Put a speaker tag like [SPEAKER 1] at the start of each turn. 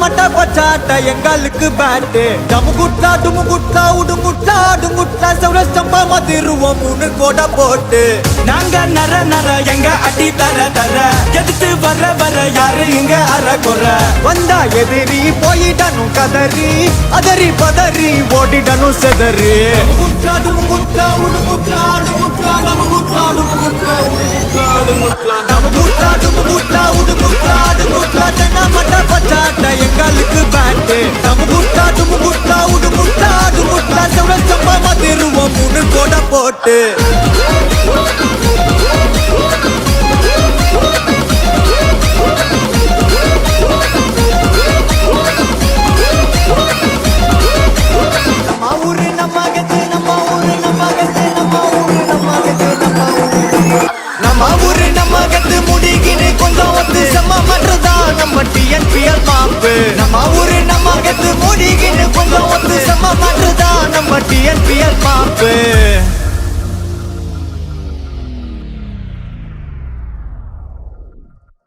[SPEAKER 1] மட்ட பச்சாட்ட எங்களுக்கு பேட்டு டமுகுட்டா டுமுகுட்டா உடுங்குட்டா டுங்குட்டா சௌரஸ்டம்பா மதிருவோம் 3 கோட போட்டு நாங்க நர நர எங்க அடி தர தர எதிர்த்து வர யாரு இங்க அற குற வந்தா எதிரி போயிடணும் கதறி அதறி பதறி ஓடிடணும் செதறி டமுகுட்டா டுமுகுட்டா உடுங்குட்டா டுமுகுட்டா டமுகுட்டா டுமுகுட்டா டமுகுட்டா டுமுகுட்டா உடுங்குட்டா டுமுகுட்டா தென்ன மட்ட பச்சாட்ட எங்களுக்கு பேட்டு டமுகுட்டா டுமுகுட்டா உடுங்குட்டா டுமுகுட்டா சௌரஸ்டம்பா மதிருவோம் 3 கோட போட்டு முடிகினு கொஞ்சம் ஒத்து செம்ம மற்றதான் நம்ம டிஎன்பிஎல் மாப்பு நம்ம ஊரு நம்ம கத்து முடிகினு கொஞ்சம் ஒத்து செம்ம மற்றதான் நம்ம டிஎன்பிஎல் மாப்பு